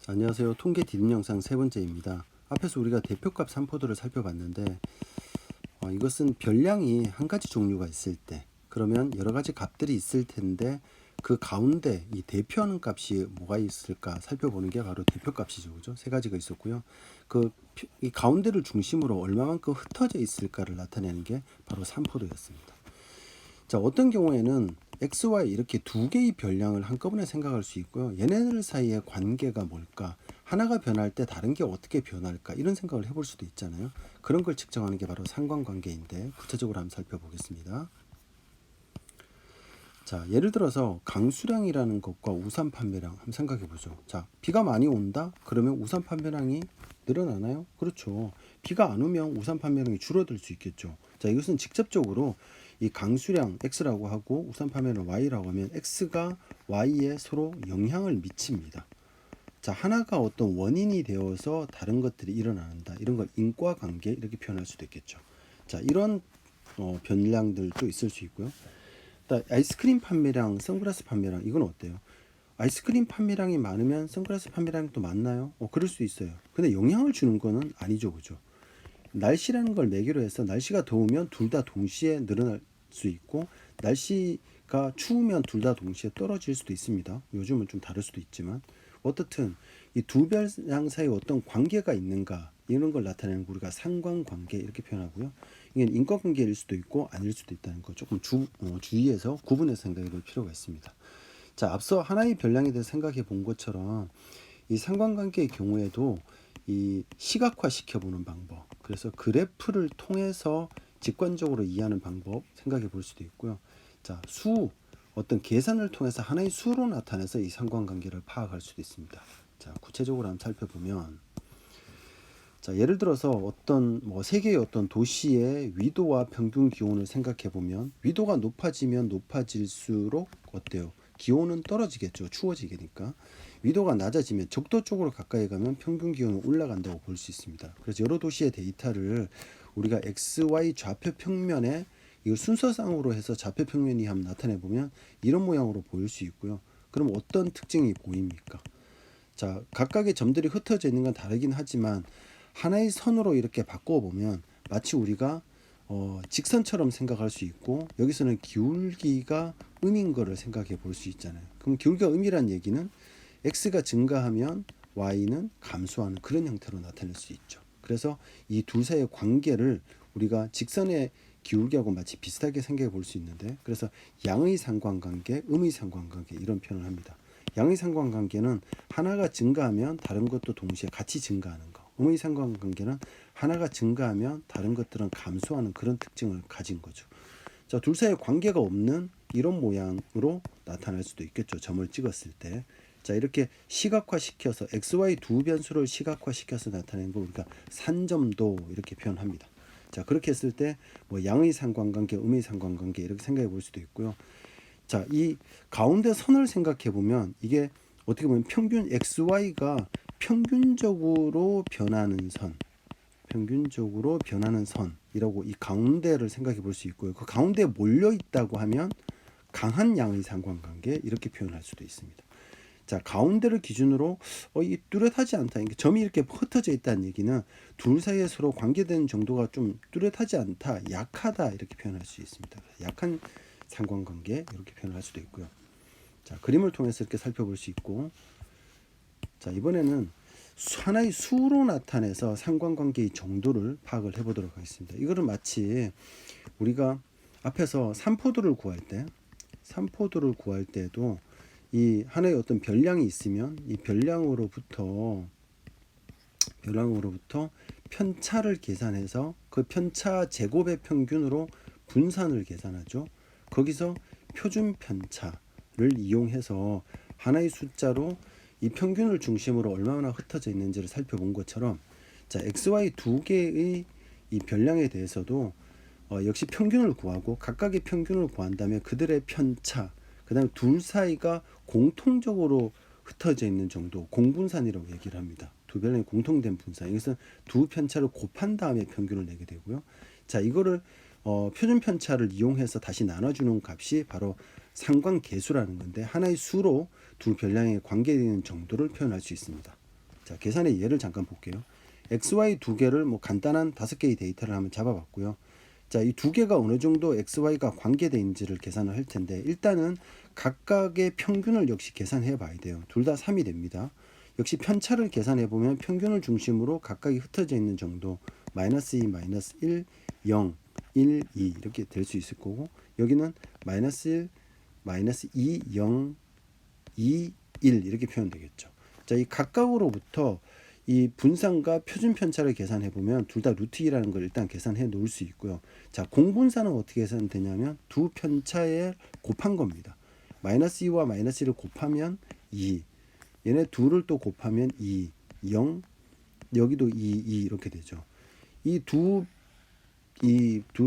안녕하세요. 통계 디딤 영상 세 번째입니다. 앞에서 우리가 대표값 산포도를 살펴봤는데 이것은 별량이 한 가지 종류가 있을 때 그러면 여러 가지 값들이 있을 텐데 그 가운데 이 대표하는 값이 뭐가 있을까 살펴보는 게 바로 대표값이죠. 그죠? 세 가지가 있었고요. 이 가운데를 중심으로 얼마만큼 흩어져 있을까를 나타내는 게 바로 산포도였습니다. 자, 어떤 경우에는 x, y 이렇게 두 개의 별량을 한꺼번에 생각할 수 있고요. 얘네들 사이의 관계가 뭘까? 하나가 변할 때 다른 게 어떻게 변할까? 이런 생각을 해볼 수도 있잖아요. 그런 걸 측정하는 게 바로 상관관계인데 구체적으로 한번 살펴보겠습니다. 자, 예를 들어서 강수량이라는 것과 우산 판매량 한번 생각해 보죠. 자, 비가 많이 온다? 그러면 우산 판매량이 늘어나나요? 그렇죠. 비가 안 오면 우산 판매량이 줄어들 수 있겠죠. 자, 이것은 직접적으로 이 강수량 X라고 하고 우산 판매량 Y라고 하면 X가 Y에 서로 영향을 미칩니다. 자, 하나가 어떤 원인이 되어서 다른 것들이 일어난다. 이런 걸 인과관계 이렇게 표현할 수도 있겠죠. 자, 이런 변량들도 있을 수 있고요. 아이스크림 판매량, 선글라스 판매량 이건 어때요? 아이스크림 판매량이 많으면 선글라스 판매량도 많나요? 그럴 수 있어요. 근데 영향을 주는 거는 아니죠, 그죠? 날씨라는 걸 매개로 해서 날씨가 더우면 둘 다 동시에 늘어날 수 있고 날씨가 추우면 둘 다 동시에 떨어질 수도 있습니다. 요즘은 좀 다를 수도 있지만 어떻든 이 두 별량 사이에 어떤 관계가 있는가 이런 걸 나타내는 거 우리가 상관관계 이렇게 표현하고요. 이게 인과관계일 수도 있고 아닐 수도 있다는 거 조금 주의해서 구분해서 생각해 볼 필요가 있습니다. 자, 앞서 하나의 별량에 대해서 생각해 본 것처럼 이 상관관계의 경우에도 이 시각화 시켜보는 방법, 그래서 그래프를 통해서 직관적으로 이해하는 방법 생각해 볼 수도 있고요. 자, 어떤 계산을 통해서 하나의 수로 나타내서 이 상관관계를 파악할 수도 있습니다. 자, 구체적으로 한번 살펴보면, 자, 예를 들어서 어떤 세계의 어떤 도시의 위도와 평균 기온을 생각해 보면 위도가 높아지면 높아질수록 어때요? 기온은 떨어지겠죠. 추워지니까. 위도가 낮아지면 적도 쪽으로 가까이 가면 평균 기온은 올라간다고 볼 수 있습니다. 그래서 여러 도시의 데이터를 우리가 x, y 좌표 평면에 이걸 순서상으로 해서 좌표 평면이 한번 나타내 보면 이런 모양으로 보일 수 있고요. 그럼 어떤 특징이 보입니까? 자, 각각의 점들이 흩어져 있는 건 다르긴 하지만 하나의 선으로 이렇게 바꿔 보면 마치 우리가 직선처럼 생각할 수 있고 여기서는 기울기가 음인 거를 생각해 볼 수 있잖아요. 그럼 기울기가 음이란 얘기는 x가 증가하면 y는 감소하는 그런 형태로 나타낼 수 있죠. 그래서 이 둘 사이의 관계를 우리가 직선의 기울기하고 마치 비슷하게 생각해 볼 수 있는데, 그래서 양의 상관관계, 음의 상관관계 이런 표현을 합니다. 양의 상관관계는 하나가 증가하면 다른 것도 동시에 같이 증가하는 거. 음의 상관관계는 하나가 증가하면 다른 것들은 감소하는 그런 특징을 가진 거죠. 자, 둘 사이에 관계가 없는 이런 모양으로 나타날 수도 있겠죠. 점을 찍었을 때. 자, 이렇게 시각화시켜서 XY 두 변수를 시각화시켜서 나타내는 걸 우리가 산점도 이렇게 표현합니다. 자, 그렇게 했을 때 양의 상관관계, 음의 상관관계 이렇게 생각해 볼 수도 있고요. 자, 이 가운데 선을 생각해 보면 이게 어떻게 보면 평균 XY가 평균적으로 변하는 선이라고 이 가운데를 생각해 볼 수 있고요. 그 가운데에 몰려 있다고 하면 강한 양의 상관관계 이렇게 표현할 수도 있습니다. 자, 가운데를 기준으로 이 뚜렷하지 않다. 점이 이렇게 흩어져 있다는 얘기는 둘 사이에 서로 관계되는 정도가 좀 뚜렷하지 않다, 약하다 이렇게 표현할 수 있습니다. 약한 상관관계 이렇게 표현할 수도 있고요. 자, 그림을 통해서 이렇게 살펴볼 수 있고, 자, 이번에는 하나의 수로 나타내서 상관관계의 정도를 파악을 해보도록 하겠습니다. 이거는 마치 우리가 앞에서 산포도를 구할 때도 이 하나의 어떤 별량이 있으면 이 별량으로부터 편차를 계산해서 그 편차 제곱의 평균으로 분산을 계산하죠. 거기서 표준 편차를 이용해서 하나의 숫자로 이 평균을 중심으로 얼마나 흩어져 있는지를 살펴본 것처럼, 자, XY 두 개의 이 별량에 대해서도 역시 평균을 구하고 각각의 평균을 구한 다음에 그들의 편차, 그 다음에 둘 사이가 공통적으로 흩어져 있는 정도, 공분산이라고 얘기를 합니다. 두 별량이 공통된 분산. 이것은 두 편차를 곱한 다음에 평균을 내게 되고요. 자, 이거를 표준 편차를 이용해서 다시 나눠주는 값이 바로 상관계수라는 건데, 하나의 수로 두 별량의 관계되는 정도를 표현할 수 있습니다. 자, 계산의 예를 잠깐 볼게요. XY 두 개를 뭐 간단한 5개의 데이터를 한번 잡아봤고요. 자, 이 두 개가 어느 정도 XY가 관계되어 있는지를 계산을 할 텐데 일단은 각각의 평균을 역시 계산해 봐야 돼요. 둘 다 3이 됩니다. 역시 편차를 계산해 보면 평균을 중심으로 각각이 흩어져 있는 정도 마이너스 2, 마이너스 1, 0, 1, 2 이렇게 될 수 있을 거고 여기는 마이너스 1, 마이너스 2, 0, 2, 1 이렇게 표현되겠죠. 자, 이 각각으로부터 이 분산과 표준 편차를 계산해 보면 둘 다 루트 2라는 걸 일단 계산해 놓을 수 있고요. 자, 공분산은 어떻게 계산되냐면 두 편차에 곱한 겁니다. 마이너스 2와 마이너스 1을 곱하면 2, 얘네 둘을 또 곱하면 2, 0, 여기도 2, 2 이렇게 되죠. 이 두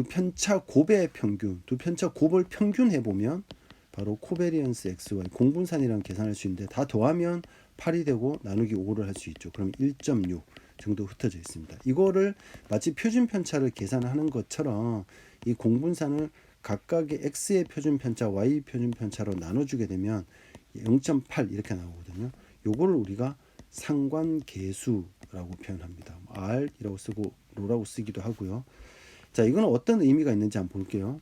편차 곱의 평균, 두 편차 곱을 평균해 보면 바로 코베리언스 XY 공분산이라는 계산할 수 있는데 다 더하면 8이 되고 나누기 5를 할 수 있죠. 그럼 1.6 정도 흩어져 있습니다. 이거를 마치 표준 편차를 계산하는 것처럼 이 공분산을 각각의 x의 표준 편차, y 표준 편차로 나눠주게 되면 0.8 이렇게 나오거든요. 요거를 우리가 상관계수라고 표현합니다. R이라고 쓰고 로라고 쓰기도 하고요. 자, 이거는 어떤 의미가 있는지 한번 볼게요.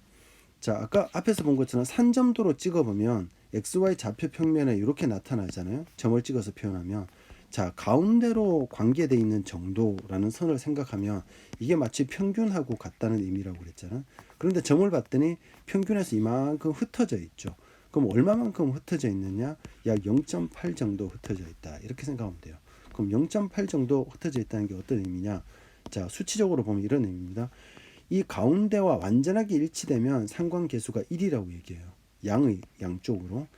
자, 아까 앞에서 본 것처럼 산점도로 찍어보면 XY 좌표 평면에 이렇게 나타나잖아요. 점을 찍어서 표현하면 자, 가운데로 관계되어 있는 정도라는 선을 생각하면 이게 마치 평균하고 같다는 의미라고 그랬잖아요. 그런데 점을 봤더니 평균에서 이만큼 흩어져 있죠. 그럼 얼마만큼 ht어져 있느냐? 약 0.8 정도 흩어져 있다. 이렇게 생각하면 돼요. 그럼 0.8 정도 흩어져 있다는 게 어떤 의미냐? 자, 수치적으로 보면 이런 의미입니다. 이 가운데와 완전하게 일치되면 상관계수가 1이라고 얘기해요. 양쪽으로.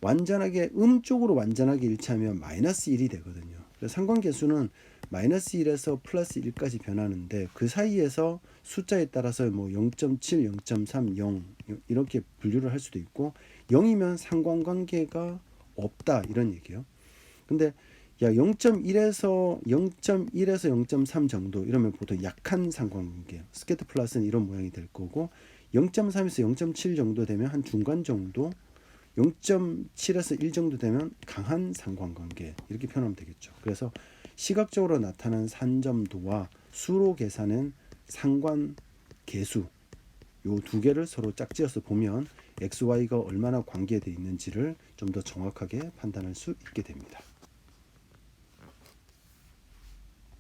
완전하게 음쪽으로 완전하게 일치하면 마이너스 1이 되거든요. 그래서 상관계수는 마이너스 1에서 플러스 1까지 변하는데 그 사이에서 숫자에 따라서 뭐 0.7, 0.3, 0 이렇게 분류를 할 수도 있고 0이면 상관관계가 없다 이런 얘기예요. 근데 야 0.1에서 0.3 정도 이러면 보통 약한 상관관계예요. 스케트 플러스는 이런 모양이 될 거고 0.3에서 0.7 정도 되면 한 중간 정도 0.7에서 1 정도 되면 강한 상관관계 이렇게 표현하면 되겠죠. 그래서 시각적으로 나타난 산점도와 수로 계산한 상관계수 요 두 개를 서로 짝지어서 보면 XY가 얼마나 관계되어 있는지를 좀 더 정확하게 판단할 수 있게 됩니다.